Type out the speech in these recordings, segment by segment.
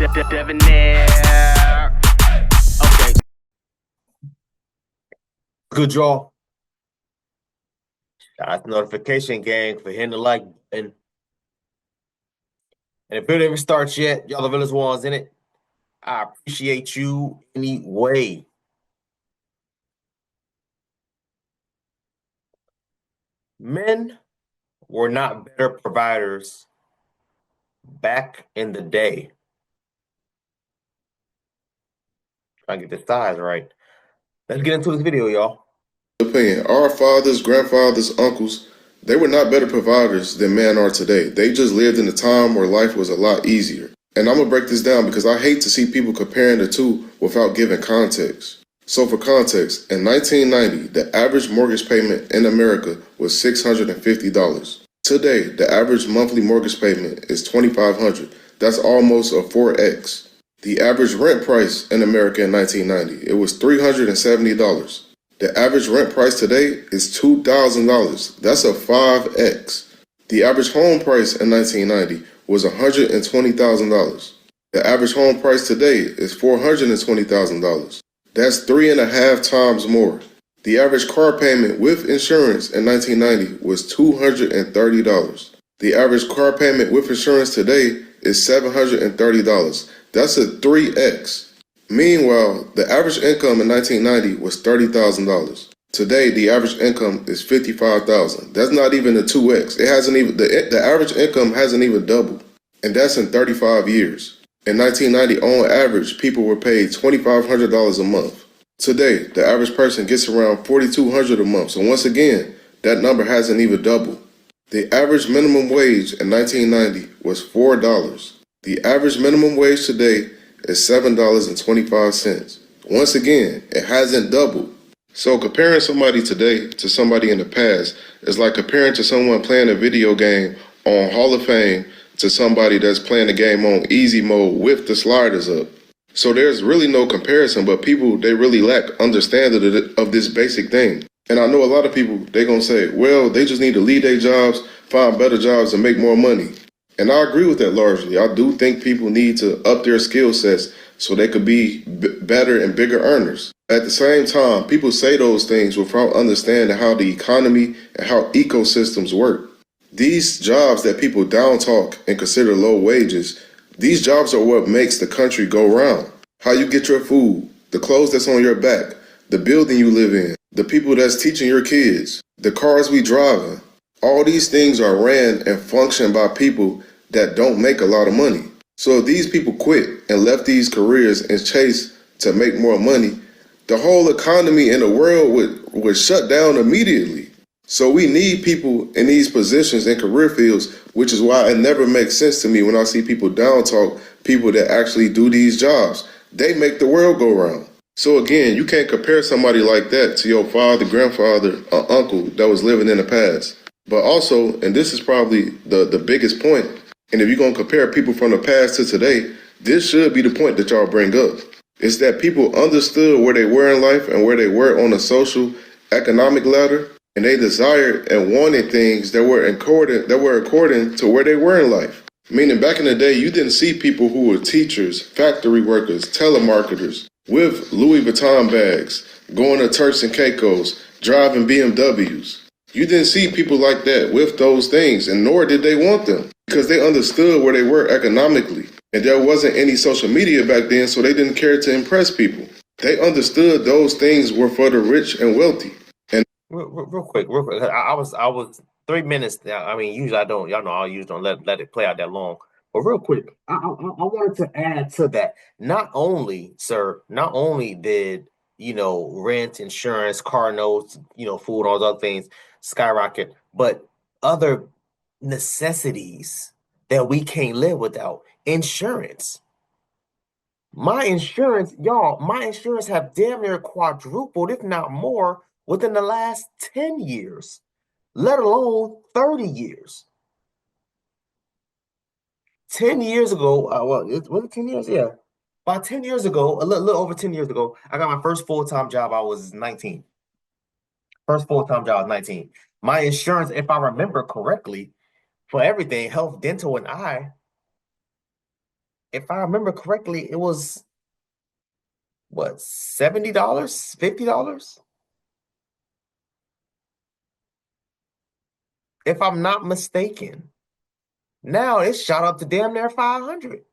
Debonair. Okay. Good, y'all. Shout out the notification gang for hitting the like button. And if it ever starts yet, y'all the village ones in it. I appreciate you anyway. Men were not better providers back in the day. Trying to get the size right. Let's get into this video, y'all. Opinion. Our fathers, grandfathers, uncles, they were not better providers than men are today. They just lived in a time where life was a lot easier. And I'm going to break this down because I hate to see people comparing the two without giving context. So for context, in 1990, the average mortgage payment in America was $650. Today, the average monthly mortgage payment is $2,500. That's almost a 4x. The average rent price in America in 1990, it was $370. The average rent price today is $2,000. That's a 5x. The average home price in 1990 was $120,000. The average home price today is $420,000. That's 3.5 times more. The average car payment with insurance in 1990 was $230. The average car payment with insurance today is $730. That's a 3x. Meanwhile, the average income in 1990 was $30,000. Today, the average income is $55,000. That's not even a 2x. It hasn't even the average income hasn't even doubled, and that's in 35 years. In 1990, on average, people were paid $2,500 a month. Today, the average person gets around $4,200 a month. So once again, that number hasn't even doubled. The average minimum wage in 1990 was $4. The average minimum wage today is $7.25. Once again, it hasn't doubled. So comparing somebody today to somebody in the past is like comparing to someone playing a video game on Hall of Fame to somebody that's playing the game on easy mode with the sliders up. So there's really no comparison, but people, they really lack understanding of this basic thing. And I know a lot of people, they're going to say, well, they just need to leave their jobs, find better jobs, and make more money. And I agree with that largely. I do think people need to up their skill sets so they could be better and bigger earners. At the same time, people say those things without understanding how the economy and how ecosystems work. These jobs that people downtalk and consider low wages, these jobs are what makes the country go round. How you get your food, the clothes that's on your back, the building you live in, the people that's teaching your kids, the cars we drive in. All these things are ran and functioned by people that don't make a lot of money. So if these people quit and left these careers and chase to make more money, the whole economy in the world would shut down immediately. So we need people in these positions and career fields, which is why it never makes sense to me when I see people down talk people that actually do these jobs. They make the world go round. So again, you can't compare somebody like that to your father, grandfather, or uncle that was living in the past. But also, and this is probably the biggest point, and if you're going to compare people from the past to today, this should be the point that y'all bring up. It's that people understood where they were in life and where they were on the social, economic ladder, and they desired and wanted things that were according to where they were in life. Meaning back in the day, you didn't see people who were teachers, factory workers, telemarketers, with Louis Vuitton bags, going to Turks and Caicos, driving BMWs. You didn't see people like that with those things, and nor did they want them, because they understood where they were economically. And there wasn't any social media back then, so they didn't care to impress people. They understood those things were for the rich and wealthy. And real quick. I was 3 minutes. I mean, usually I don't. Y'all know I usually don't let it play out that long. But real quick, I wanted to add to that. Not only, sir, not only did rent, insurance, car notes, food, all those other things skyrocket, but other necessities that we can't live without. Insurance. My insurance, y'all, my insurance have damn near quadrupled, if not more, within the last 10 years, let alone 30 years. 10 years ago, was it 10 years? Yeah. About 10 years ago, a little over 10 years ago, I got my first full-time job. I was 19. First full-time job, I was 19. My insurance, if I remember correctly, for everything, health, dental, and eye, if I remember correctly, it was what, $70, $50? If I'm not mistaken. Now it's shot up to damn near 500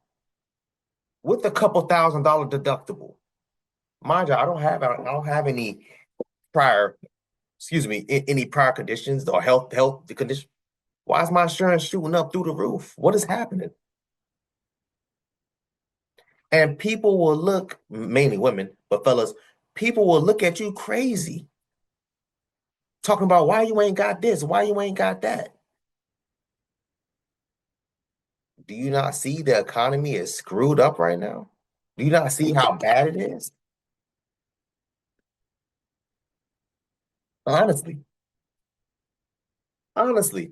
with a couple $1,000 deductible. Mind you, I don't have any prior, excuse me, any prior conditions or health condition. Why is my insurance shooting up through the roof? What is happening? And people will look, mainly women, but fellas, people will look at you crazy, talking about why you ain't got this, why you ain't got that. Do you not see the economy is screwed up right now? Do you not see how bad it is? Honestly, honestly.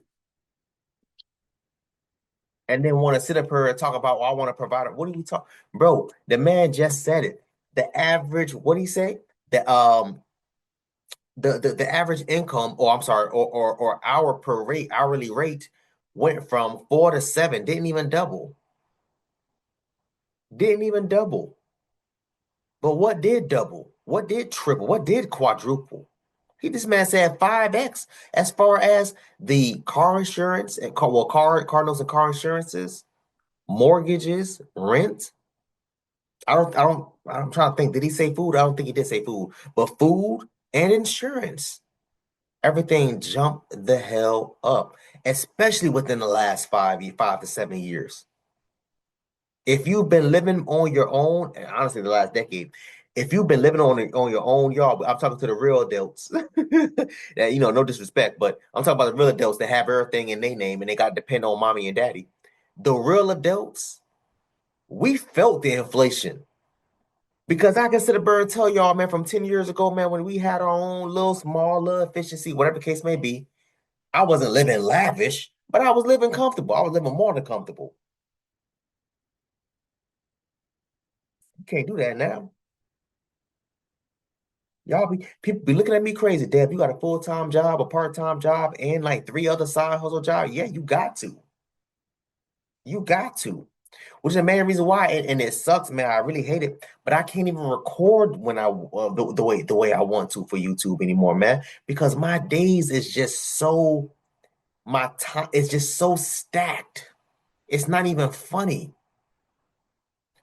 And then want to sit up here and talk about, oh, I want to provide it. What are you talking, bro? The man just said it. The average, what do he say? The average income, or I'm sorry, or hourly rate went from 4 to 7, didn't even double, didn't even double. But what did double? What did triple? What did quadruple? This man said 5x as far as the car insurance and car notes and car insurances, mortgages, rent. I'm trying to think. Did he say food? I don't think he did say food, but food and insurance, everything jumped the hell up, especially within the last 5 to 7 years. If you've been living on your own, and honestly, the last decade, if you've been living on your own, y'all, I'm talking to the real adults. That, no disrespect, but I'm talking about the real adults that have everything in their name and they got to depend on mommy and daddy. The real adults, we felt the inflation. Because I can sit up and tell y'all, man, from 10 years ago, man, when we had our own little small little efficiency, whatever the case may be, I wasn't living lavish, but I was living comfortable. I was living more than comfortable. You can't do that now. People be looking at me crazy. Deb, you got a full-time job, a part-time job, and like three other side hustle jobs. Yeah, you got to. You got to. Which is the main reason why, and it sucks, man. I really hate it, but I can't even record when the way I want to for YouTube anymore, man, because my days is just so my time is just so stacked. It's not even funny.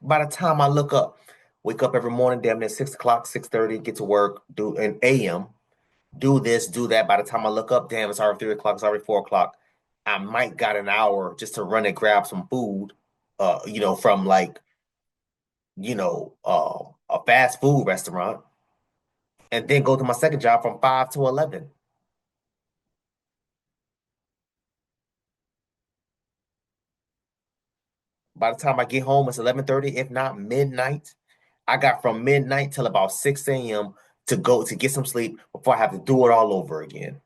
By the time I wake up every morning, damn near 6 o'clock, 6:30, get to work, do an AM, do this, do that. By the time I look up, damn, it's already 3 o'clock, it's already 4 o'clock. I might got an hour just to run and grab some food, from like, a fast food restaurant, and then go to my second job from 5 to 11. By the time I get home, it's 11:30, if not midnight. I got from midnight till about 6 a.m. to go to get some sleep before I have to do it all over again.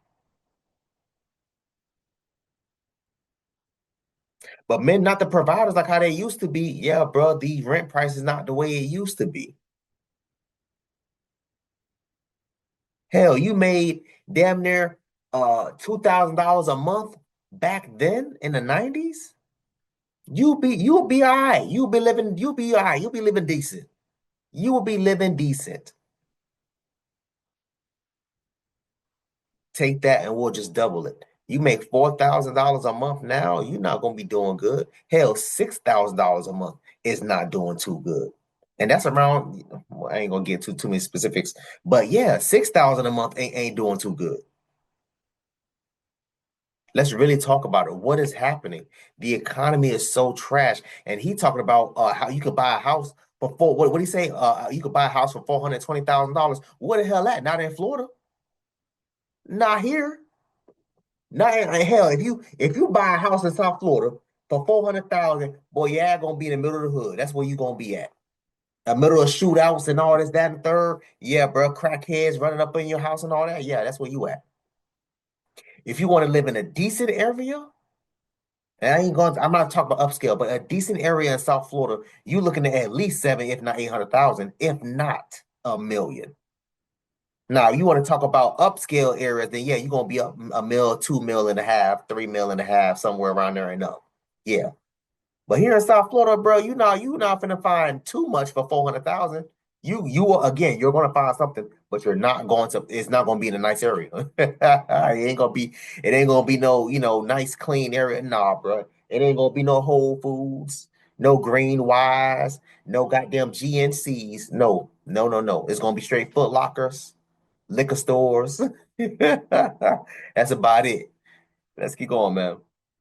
But men, not the providers like how they used to be. Yeah, bro, the rent price is not the way it used to be. Hell, you made damn near $2,000 a month back then in the 90s. You'll be all right. You'll be all right. You'll be living decent. You will be living decent. Take that and we'll just double it. You make $4,000 a month now, you're not gonna be doing good. Hell, $6,000 a month is not doing too good. And that's around, well, I ain't gonna get too many specifics, but yeah, 6,000 a month ain't doing too good. Let's really talk about it. What is happening? The economy is so trash. And he talking about how you could buy a house for what do he say? You could buy a house for $420,000. Where the hell at? Not in Florida. Not here. Not hell. If you buy a house in South Florida for 400,000, boy, yeah, gonna be in the middle of the hood. That's where you gonna be at. The middle of shootouts and all this, that, and third. Yeah, bro, crackheads running up in your house and all that. Yeah, that's where you at. If you want to live in a decent area, and I'm not talking about upscale, but a decent area in South Florida, you looking at least seven, if not 800,000, if not a million. Now, you want to talk about upscale areas, then yeah, you're gonna be up a mil, 2 mil and a half, 3 mil and a half, somewhere around there and up. Yeah. But here in South Florida, bro, you not finna find too much for 400,000. You will again, you're gonna find something, but you're not going to. It's not gonna be in a nice area. It ain't gonna be. It ain't gonna be no nice clean area. Nah, bro. It ain't gonna be no Whole Foods, no Green Wise, no goddamn GNCs. No, no, no, no. It's gonna be straight Foot Lockers, liquor stores. That's about it. Let's keep going, man.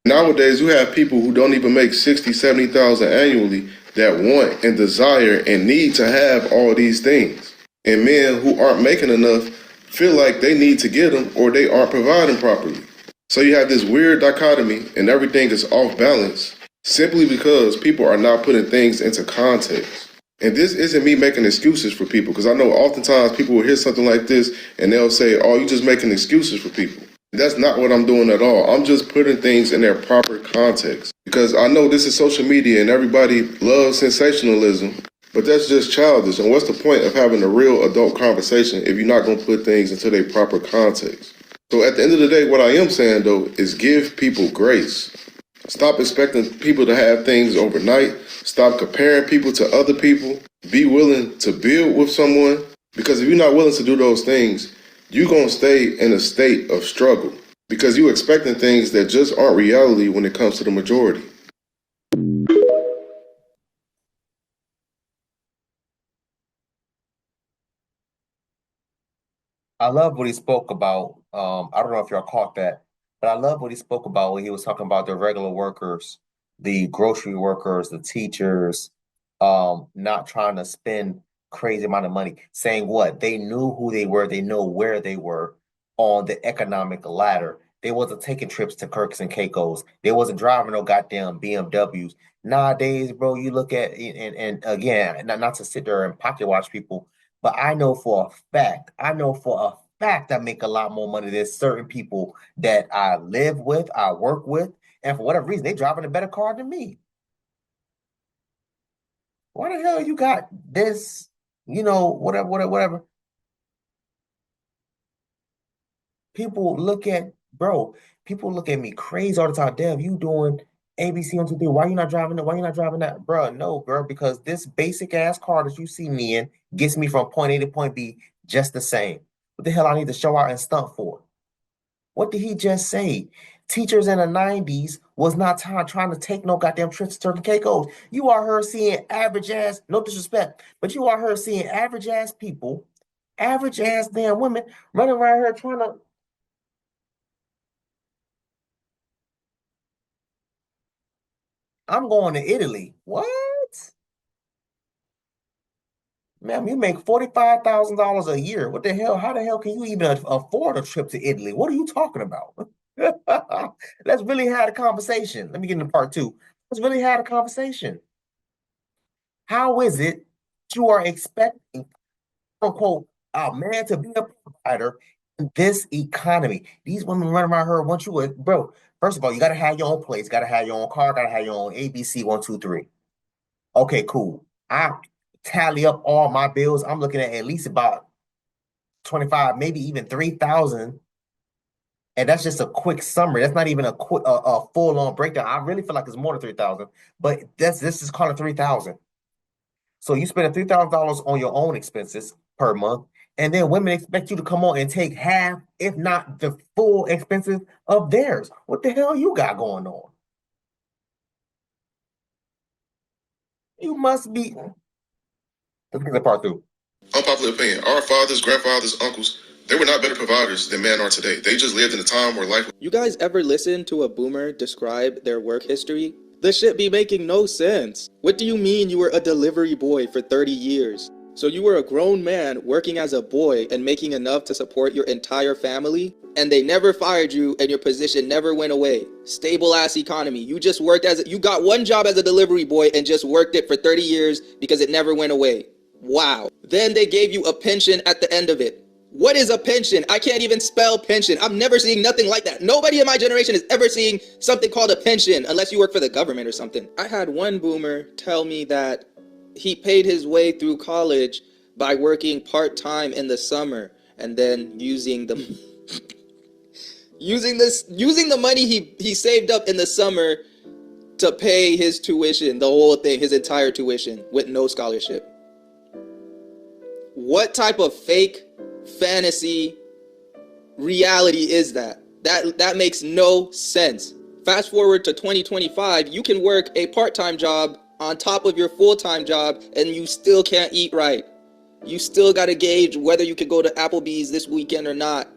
Nowadays, you have people who don't even make 60, 70,000 annually that want and desire and need to have all these things. And men who aren't making enough feel like they need to get them or they aren't providing properly. So you have this weird dichotomy and everything is off balance simply because people are not putting things into context. And this isn't me making excuses for people because I know oftentimes people will hear something like this and they'll say, oh, you just making excuses for people. That's not what I'm doing at all. I'm just putting things in their proper context because I know this is social media and everybody loves sensationalism, but that's just childish. And what's the point of having a real adult conversation if you're not going to put things into their proper context? So at the end of the day, what I am saying though is give people grace. Stop expecting people to have things overnight. Stop comparing people to other people. Be willing to build with someone because if you're not willing to do those things, you're going to stay in a state of struggle because you're expecting things that just aren't reality when it comes to the majority. I love what he spoke about. I don't know if y'all caught that, but I love what he spoke about when he was talking about the regular workers, the grocery workers, the teachers, not trying to spend crazy amount of money, saying what they knew who they were, they know where they were on the economic ladder. They wasn't taking trips to Kirks and Caicos. They wasn't driving no goddamn BMWs. Nowadays, bro, you look at and again, not to sit there and pocket watch people, but I know for a fact I make a lot more money than certain people that I live with, I work with, and for whatever reason, they driving a better car than me. Why the hell you got this? Whatever, whatever, whatever. People look at, bro, people look at me crazy all the time. Dev, you doing ABC on 2 3. Why you not driving that? Why you not driving that? Bro, no, bro, because this basic ass car that you see me in gets me from point A to point B just the same. What the hell I need to show out and stunt for? What did he just say? Teachers in the 90s was not trying to take no goddamn trips to Turkey Caicos. You are her seeing average ass, no disrespect, but you are her seeing average ass people, average ass damn women running around here trying to. I'm going to Italy. What? Ma'am, you make $45,000 a year. What the hell? How the hell can you even afford a trip to Italy? What are you talking about? Let's really have a conversation. Let me get into part two. Let's really have a conversation. How is it you are expecting, quote unquote, a man to be a provider in this economy? These women running around here want you, bro. First of all, you got to have your own place, got to have your own car, got to have your own ABC 1 2 3. Okay, cool. I tally up all my bills. I'm looking at least about 25, maybe even 3,000. And that's just a quick summary. That's not even a full on breakdown. I really feel like it's more than 3,000, but this is called 3,000. So you spend $3,000 on your own expenses per month, and then women expect you to come on and take half, if not the full expenses of theirs. What the hell you got going on? You must be. Let's get the part two. Unpopular opinion. Our fathers, grandfathers, uncles, they were not better providers than men are today. They just lived in a time where life. You guys ever listen to a boomer describe their work history? This shit be making no sense. What do you mean you were a delivery boy for 30 years? So you were a grown man working as a boy and making enough to support your entire family? And they never fired you and your position never went away. Stable ass economy. You just worked you got one job as a delivery boy and just worked it for 30 years because it never went away. Wow. Then they gave you a pension at the end of it. What is a pension? I can't even spell pension. I'm never seeing nothing like that. Nobody in my generation is ever seeing something called a pension unless you work for the government or something. I had one boomer tell me that he paid his way through college by working part-time in the summer and then using the using the money he saved up in the summer to pay his tuition, the whole thing, his entire tuition, with no scholarship. What type of fake fantasy reality is that? That makes no sense. Fast forward to 2025, you can work a part-time job on top of your full-time job and you still can't eat right. You still got to gauge whether you could go to Applebee's this weekend or not.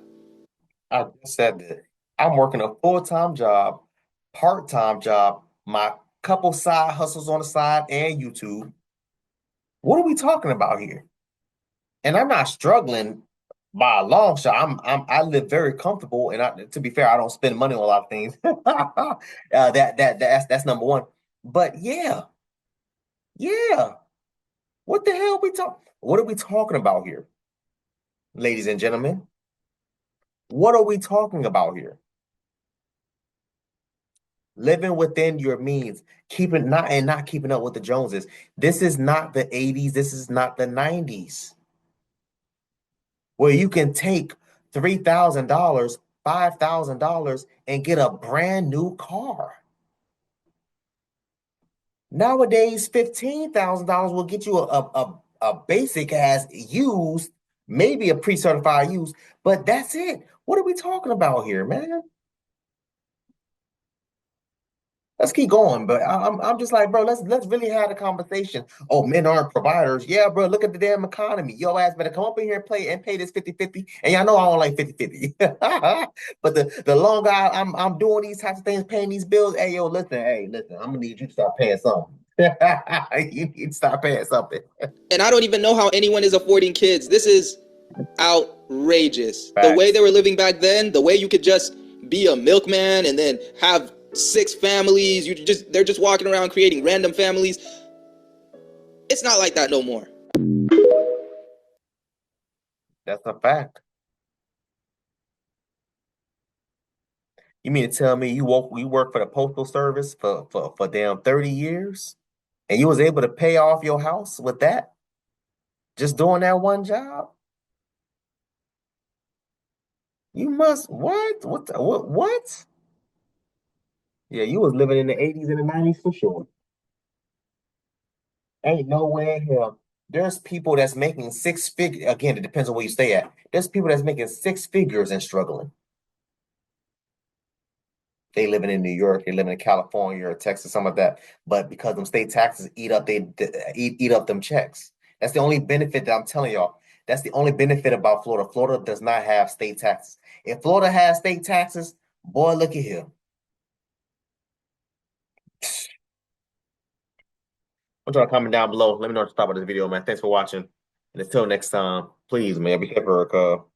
I just said that I'm working a full-time job, part-time job, my couple side hustles on the side, and YouTube. What are we talking about here? And I'm not struggling by a long shot. I live very comfortable, and to be fair, I don't spend money on a lot of things. That's number one. But yeah, yeah. What the hell we talk? What are we talking about here, ladies and gentlemen? What are we talking about here? Living within your means, keeping not keeping up with the Joneses. This is not the 80s. This is not the 90s, where you can take $3,000, $5,000, and get a brand new car. Nowadays, $15,000 will get you a basic ass used, maybe a pre-certified used, but that's it. What are we talking about here, man? Let's keep going, but I'm just like, bro, let's really have a conversation. Oh, men aren't providers. Yeah, bro, look at the damn economy. Yo ass better come up in here and play and pay this 50-50. And y'all know I don't like 50-50. But the longer I'm doing these types of things, paying these bills, hey, listen, I'm gonna need you to start paying something. You need to start paying something. And I don't even know how anyone is affording kids. This is outrageous. The way Facts. they were living back then, the way you could just be a milkman and then have 6 families, they're just walking around creating random families. It's not like that no more. That's a fact. You mean to tell me you work for the postal service for damn 30 years? And you was able to pay off your house with that? Just doing that one job? You must what? What? Yeah, you was living in the 80s and the 90s for sure. Ain't no way in hell. There's people that's making six figures. Again, it depends on where you stay at. There's people that's making six figures and struggling. They living in New York, they living in California or Texas, some of that. But because them state taxes eat up them checks. That's the only benefit that I'm telling y'all. That's the only benefit about Florida. Florida does not have state taxes. If Florida has state taxes, boy, look at here. I'm trying to comment down below. Let me know what you thought about this video, man. Thanks for watching. And until next time, please, man, be careful,